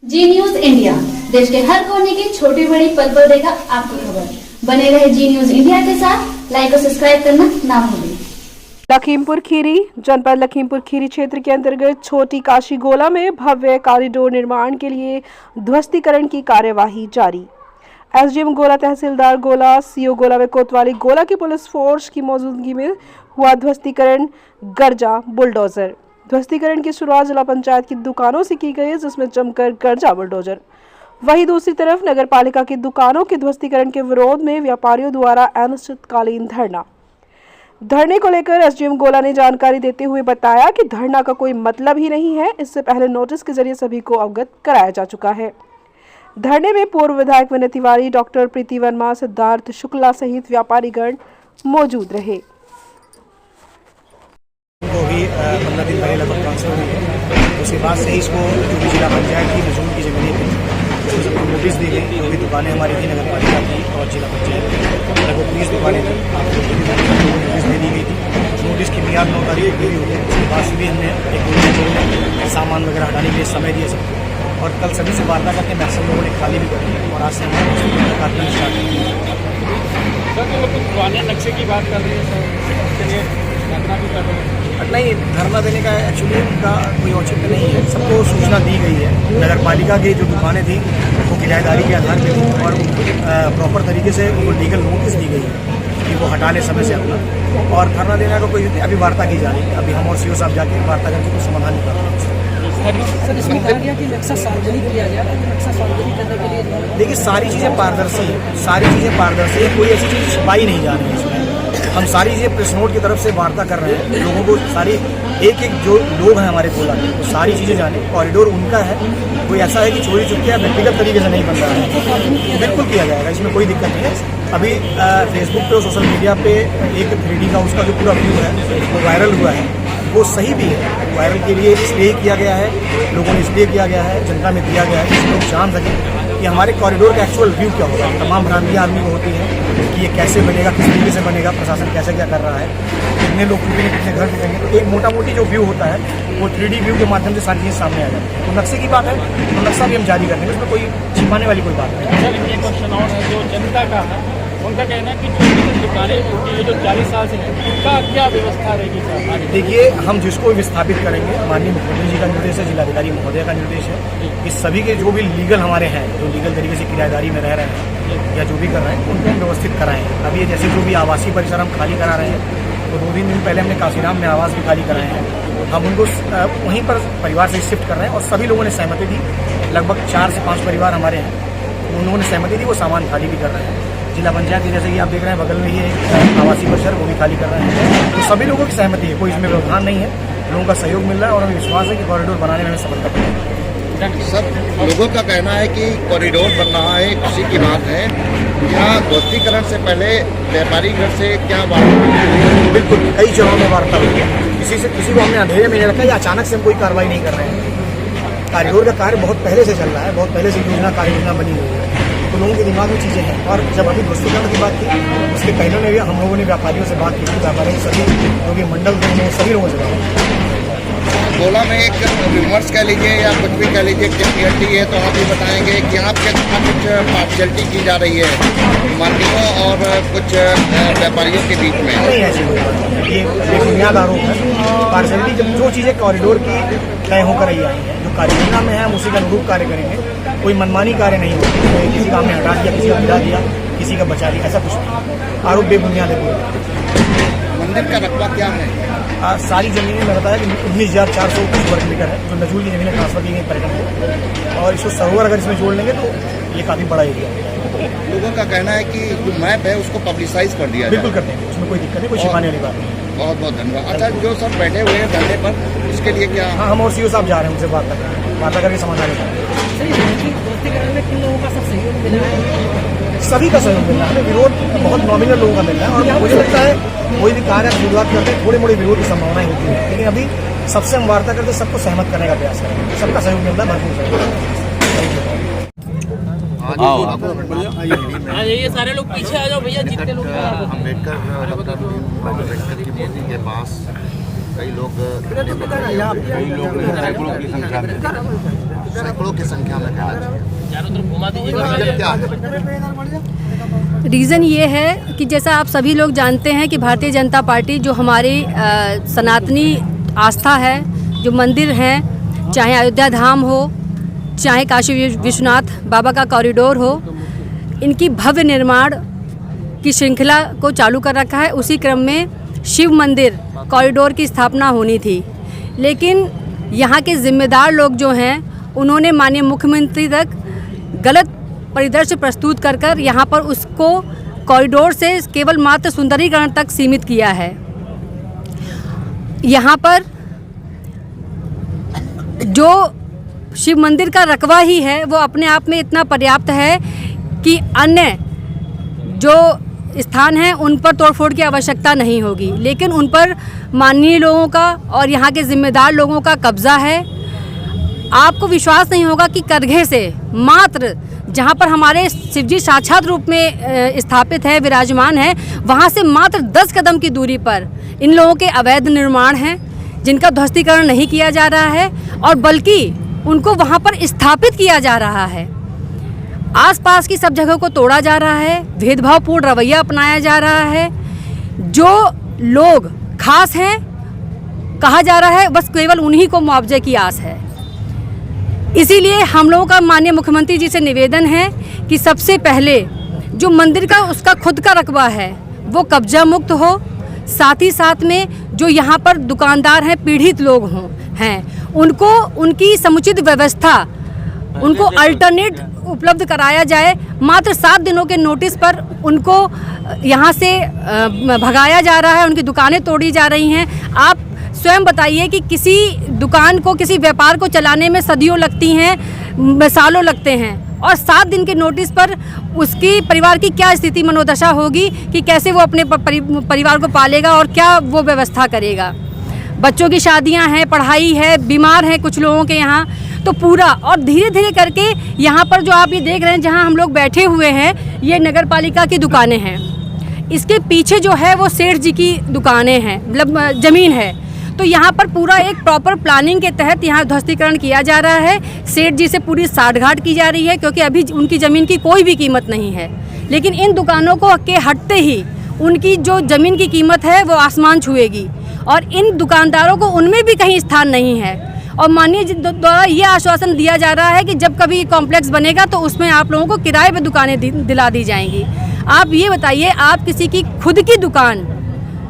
जी news India देश के हर कोने की छोटी बड़ी पल पल देगा आपकी खबर। बने रहे जी न्यूज इंडिया के साथ। लाइक और सब्सक्राइब करना ना भूलें। लखीमपुर खीरी जनपद लखीमपुर खीरी क्षेत्र के अंतर्गत छोटी काशी गोला में भव्य कॉरिडोर निर्माण के लिए ध्वस्तीकरण की कार्यवाही जारी। एसडीएम गोला, तहसीलदार गोला, सीओ गोला व कोतवाली गोला की पुलिस फोर्स की मौजूदगी में हुआ ध्वस्तीकरण गर्जा बुलडोजर। ध्वस्तीकरण की शुरुआत जिला पंचायत की दुकानों से की गई, जिसमें जमकर गर्जा बुलडोजर। वहीं दूसरी तरफ नगर पालिका की दुकानों के ध्वस्तीकरण के विरोध में व्यापारियों द्वारा अनिश्चितकालीन धरने को लेकर एसडीएम गोला ने जानकारी देते हुए बताया कि धरना का कोई मतलब ही नहीं है। इससे पहले नोटिस के जरिए सभी को अवगत कराया जा चुका है। धरने में पूर्व विधायक विनय तिवारी, डॉक्टर प्रीति वर्मा, सिद्धार्थ शुक्ला सहित व्यापारीगण मौजूद रहे। को भी 15 दिन पहले लगभग ट्रांसफर हुई है। उसके बाद से इसको जो भी जिला पंचायत की मजून की जमीनें थी उसको सबको नोटिस दी गई। जो भी दुकानें हमारी थी नगर पालिका की और जिला पंचायत की लगभग 20 दुकानें थी, नोटिस दे दी गई थी। नोटिस की मियाद 9 तारीख पूरी हो गई। उसके बाद से भी हमने एक सामान वगैरह हटाने के लिए समय दिया सबको, और कल सभी से वार्ता करके मैक्सिमम लोगों ने खाली भी कर दी और आज से हमारे कार्य स्टार्ट कुछ पुराने नक्शे की बात कर रही है सर, उसके लिए धरना भी कर रहे हैं। नहीं, धरना देने का एक्चुअली उनका कोई औचित्य नहीं है। सबको सूचना दी गई है। नगर पालिका की जो दुकानें थी वो किराएदारी के आधार पर थी और प्रॉपर तरीके से उनको लीगल नोटिस दी गई है कि वो हटा ले समय से अपना। और धरना देने का कोई अभी वार्ता की जा रही है। अभी हम और सीओ साहब जाके वार्ता करके कुछ समाधान निकाल रहे हैं। सर, इसमें कहा गया कि नक्शा सार्वजनिक किया गया है। नक्शा सार्वजनिक करने के लिए देखिए सारी चीज़ें पारदर्शी है, सारी चीज़ें पारदर्शी है। कोई ऐसी चीज़ छिपाई नहीं जा रही है इसमें। हम सारी चीज़ें प्रेस नोट की तरफ से वार्ता कर रहे हैं। लोगों को सारी एक जो लोग हैं हमारे गोला के वो सारी चीज़ें जाने। कॉरिडोर उनका है, कोई ऐसा है कि चोरी चुपके या व्यक्तिगत तरीके से नहीं बन रहा है। बिल्कुल किया जाएगा, इसमें कोई दिक्कत नहीं है। अभी फेसबुक पे और सोशल मीडिया पे एक 3D का उसका जो पूरा व्यू है वो वायरल हुआ है। वो सही भी है। वायरल के लिए इसलिए किया गया है, लोगों ने इसलिए किया गया है, जनता में दिया गया है कि लोग जान सकें कि हमारे कॉरिडोर का एक्चुअल व्यू क्या होगा। तमाम भ्रांतियाँ आदमी को होती हैं कि ये कैसे बनेगा, किस तरीके से बनेगा, प्रशासन कैसे क्या कर रहा है, कितने लोग टूटेंगे, कितने घर टूटेंगे। तो एक मोटा मोटी जो व्यू होता है वो 3D व्यू के माध्यम से सारी चीज़ें सामने आ जाती है। तो नक्शे की बात है तो नक्शा भी हम जारी कर देंगे, उसमें कोई छिपाने वाली कोई बात नहीं। सर, ये क्वेश्चन और है जो जनता का है, उनका कहना है कि जो दुकानें होती है जो 40 साल से है उनका क्या व्यवस्था रहेगी सर? देखिए, हम जिसको विस्थापित करेंगे, माननीय मुख्यमंत्री जी का निर्देश है, जिलाधिकारी महोदय का निर्देश है कि सभी के जो भी लीगल हमारे हैं, जो लीगल तरीके से किराएदारी में रह रहे हैं या जो भी कर रहे हैं, उनको हम व्यवस्थित कराएं। अभी ये जैसे जो भी आवासीय परिसर हम खाली करा रहे हैं, तो 2-3 दिन पहले हमने काशीराम में आवास भी खाली कराए हैं। हम उनको वहीं पर परिवार से शिफ्ट कर रहे हैं और सभी लोगों ने सहमति दी। लगभग 4 से 5 परिवार हमारे हैं, उन्होंने सहमति दी, वो सामान खाली भी कर रहे हैं। जिला पंचायत की जैसे कि आप देख रहे हैं बगल में ही एक आवासीय परिसर वो भी खाली कर रहे हैं। तो सभी लोगों की सहमति है, कोई इसमें व्यवधान नहीं है। लोगों का सहयोग मिल रहा है और हमें विश्वास है कि कॉरिडोर बनाने में हमें सफलता मिलेगी। सब लोगों का कहना है कि कॉरिडोर बन रहा है, खुशी की बात है। यहाँ ध्वस्तीकरण से पहले व्यापारी घर से क्या वार्ता? बिल्कुल, कई जगहों में वार्ता हुई है। किसी को हमने अंधेरे में नहीं रखा या अचानक से हम कोई कार्रवाई नहीं कर रहे हैं। कॉरिडोर का कार्य बहुत पहले से चल रहा है, बहुत पहले से कार्य योजना बनी हुई है। तो लोगों के दिमाग में चीज़ें हैं। और जब अभी ध्वस्तीकरण की बात की, उसके पहले में भी हम लोगों ने व्यापारियों से बात की थी। व्यापारी सभी जो भी मंडल थे सभी लोगों से बात। गोला में एक रिवर्स कह लीजिए या कुछ भी कह लीजिए क्लियरिटी है, तो आप ये बताएंगे कि आपके साथ कुछ पार्शियलिटी की जा रही है मंडियों और कुछ व्यापारियों के बीच में? नहीं, ऐसी कोई बात नहीं। ये बुनियाद आरोप है। पार्शियलिटी जब जो चीज़ें कॉरिडोर की तय होकर ही आई हैं, जो कार्य योजना में है हम उसी के अनुरूप कार्य करेंगे। कोई मनमानी कार्य नहीं होगा, किसी का हमने हटा दिया, किसी का गिरा दिया, किसी का बचा दिया, ऐसा कुछ नहीं। आरोप बेबुनियाद है पूरा। मंदिर का रकबा क्या है? सारी ज़मीनें मैं बताया कि 19,400 वर्ग मीटर है, जो नजूल की ज़मीनें ट्रांसफर की गई पर्यटन को। और इसको सरोवर अगर इसमें जोड़ लेंगे तो ये काफ़ी बड़ा एरिया है। लोगों का कहना है कि जो मैप है उसको पब्लिसाइज कर दिया। बिल्कुल कर देंगे, उसमें कोई दिक्कत नहीं, कोई छिपाने वाली बात नहीं। बहुत बहुत धन्यवाद। अच्छा, जो सब बैठे हुए हैं धरने पर, उसके लिए क्या? हाँ, हम और सीओ साहब जा रहे हैं, उनसे वार्ता करके समाधान निकालेंगे। ध्वस्तीकरण में किन लोगों का सब सहयोग मिला है? सभी का सहयोग मिल रहा है। हमें विरोध बहुत नॉमिनल लोगों का मिल रहा है और मुझे लगता है कोई भी कार्य शुरुआत करते हैं थोड़े मोड़े विरोध की संभावनाएं होती है, लेकिन अभी सबसे हम वार्ता करके सबको सहमत करने का प्रयास करेंगे। सबका सहयोग मिल रहा है, भरपूर सहयोग। ये सारे लोग पीछे आ जाओ भैया, जितने लोग। अम्बेडकर की मूर्ति के पास कई लोग की संख्या में सैकड़ों की संख्या में है आज। रीजन क्या है? रीज़न ये है कि जैसा आप सभी लोग जानते हैं कि भारतीय जनता पार्टी जो हमारी सनातनी आस्था है, जो मंदिर हैं, चाहे अयोध्या धाम हो, चाहे काशी विश्वनाथ बाबा का कॉरिडोर हो, इनकी भव्य निर्माण की श्रृंखला को चालू कर रखा है। उसी क्रम में शिव मंदिर कॉरिडोर की स्थापना होनी थी, लेकिन यहाँ के जिम्मेदार लोग जो हैं उन्होंने माननीय मुख्यमंत्री तक गलत परिदृश्य प्रस्तुत कर कर यहाँ पर उसको कॉरिडोर से केवल मात्र सुंदरीकरण तक सीमित किया है। यहाँ पर जो शिव मंदिर का रकबा ही है वो अपने आप में इतना पर्याप्त है कि अन्य जो स्थान हैं उन पर तोड़फोड़ की आवश्यकता नहीं होगी, लेकिन उन पर माननीय लोगों का और यहाँ के जिम्मेदार लोगों का कब्जा है। आपको विश्वास नहीं होगा कि करघे से मात्र जहाँ पर हमारे शिवजी साक्षात रूप में स्थापित है, विराजमान है, वहाँ से मात्र 10 कदम की दूरी पर इन लोगों के अवैध निर्माण हैं जिनका ध्वस्तीकरण नहीं किया जा रहा है और बल्कि उनको वहाँ पर स्थापित किया जा रहा है। आसपास की सब जगह को तोड़ा जा रहा है, भेदभावपूर्ण रवैया अपनाया जा रहा है। जो लोग खास हैं कहा जा रहा है बस केवल उन्हीं को मुआवजे की आस है। इसीलिए हम लोगों का माननीय मुख्यमंत्री जी से निवेदन है कि सबसे पहले जो मंदिर का उसका खुद का रकबा है वो कब्जा मुक्त हो, साथ ही साथ में जो यहाँ पर दुकानदार हैं, पीड़ित लोग हैं, उनको उनकी समुचित व्यवस्था, उनको अल्टरनेट उपलब्ध कराया जाए। मात्र 7 दिनों के नोटिस पर उनको यहाँ से भगाया जा रहा है, उनकी दुकानें तोड़ी जा रही हैं। आप स्वयं बताइए कि किसी दुकान को, किसी व्यापार को चलाने में सदियों लगती हैं, सालों लगते हैं, और 7 दिन के नोटिस पर उसकी परिवार की क्या स्थिति मनोदशा होगी कि कैसे वो अपने परिवार को पालेगा और क्या वो व्यवस्था करेगा। बच्चों की शादियां हैं, पढ़ाई है, बीमार हैं कुछ लोगों के यहाँ, तो पूरा और धीरे धीरे करके यहाँ पर जो आप ये देख रहे हैं जहाँ हम लोग बैठे हुए हैं, ये नगर पालिका की दुकानें हैं। इसके पीछे जो है वो सेठ जी की दुकानें हैं, मतलब ज़मीन है। तो यहाँ पर पूरा एक प्रॉपर प्लानिंग के तहत यहाँ ध्वस्तीकरण किया जा रहा है। सेठ जी से पूरी साठगांठ की जा रही है क्योंकि अभी उनकी ज़मीन की कोई भी कीमत नहीं है, लेकिन इन दुकानों को के हटते ही उनकी जो ज़मीन की कीमत है वो आसमान छुएगी और इन दुकानदारों को उनमें भी कहीं स्थान नहीं है। और माननीय जी द्वारा ये आश्वासन दिया जा रहा है कि जब कभी कॉम्प्लेक्स बनेगा तो उसमें आप लोगों को किराए पे दुकानें दिला दी जाएंगी। आप ये बताइए, आप किसी की खुद की दुकान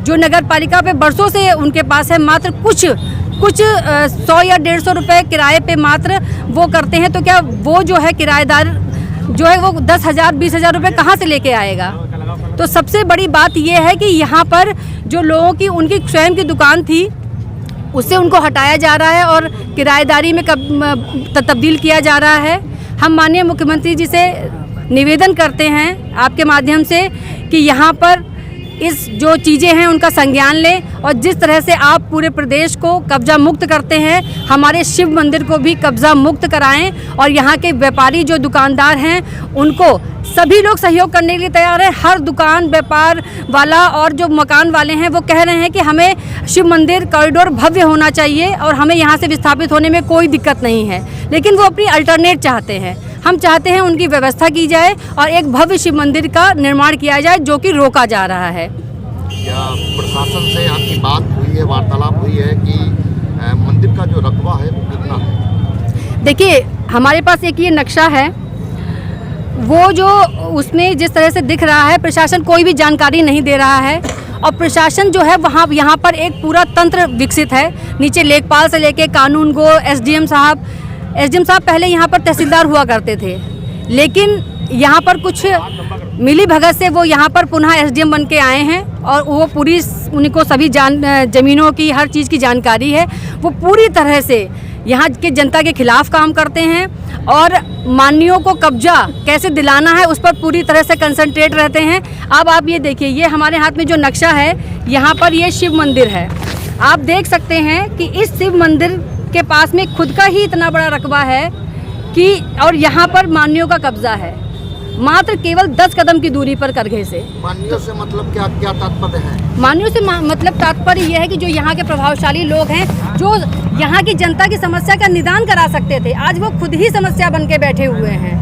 जो नगर पालिका पे बरसों से उनके पास है, मात्र कुछ 100 या 150 रुपये किराए पे मात्र वो करते हैं, तो क्या वो जो है किराएदार जो है वो 10,000 20,000 रुपये कहाँ से लेके आएगा। तो सबसे बड़ी बात ये है कि यहाँ पर जो लोगों की उनकी स्वयं की दुकान थी उससे उनको हटाया जा रहा है और किराएदारी में तब्दील किया जा रहा है। हम माननीय मुख्यमंत्री जी से निवेदन करते हैं आपके माध्यम से कि यहाँ पर इस जो चीज़ें हैं उनका संज्ञान लें और जिस तरह से आप पूरे प्रदेश को कब्जा मुक्त करते हैं, हमारे शिव मंदिर को भी कब्जा मुक्त कराएं और यहाँ के व्यापारी जो दुकानदार हैं उनको सभी लोग सहयोग करने के लिए तैयार हैं। हर दुकान व्यापार वाला और जो मकान वाले हैं वो कह रहे हैं कि हमें शिव मंदिर कॉरिडोर भव्य होना चाहिए और हमें यहाँ से विस्थापित होने में कोई दिक्कत नहीं है, लेकिन वो अपनी अल्टरनेट चाहते हैं। हम चाहते हैं उनकी व्यवस्था की जाए और एक भव्य शिव मंदिर का निर्माण किया जाए जो कि रोका जा रहा है। क्या प्रशासन से आपकी बात हुई है, वार्तालाप हुई है कि मंदिर का जो रकबा है वो कितना है? देखिए, हमारे पास एक ये नक्शा है, वो जो उसमें जिस तरह से दिख रहा है प्रशासन कोई भी जानकारी नहीं दे रहा है और प्रशासन जो है वहाँ यहाँ पर एक पूरा तंत्र विकसित है। नीचे लेखपाल से लेके कानून गो, एसडीएम साहब पहले यहाँ पर तहसीलदार हुआ करते थे, लेकिन यहाँ पर कुछ मिली भगत से वो यहाँ पर पुनः एसडीएम बन के आए हैं और वो पूरी उनको सभी ज़मीनों की हर चीज़ की जानकारी है। वो पूरी तरह से यहाँ के जनता के खिलाफ काम करते हैं और माननीयों को कब्जा कैसे दिलाना है उस पर पूरी तरह से कंसंट्रेट रहते हैं। अब आप ये देखिए, ये हमारे हाथ में जो नक्शा है, यहाँ पर ये शिव मंदिर है। आप देख सकते हैं कि इस शिव मंदिर के पास में खुद का ही इतना बड़ा रकबा है कि और यहाँ पर माननीयों का कब्जा है मात्र केवल 10 कदम की दूरी पर करघे से। माननीयों से मतलब क्या तात्पर्य है? माननीयों से मतलब तात्पर्य यह है कि जो यहाँ के प्रभावशाली लोग हैं, जो यहाँ की जनता की समस्या का निदान करा सकते थे। आज वो खुद ही समस्या बन के बैठे हुए हैं।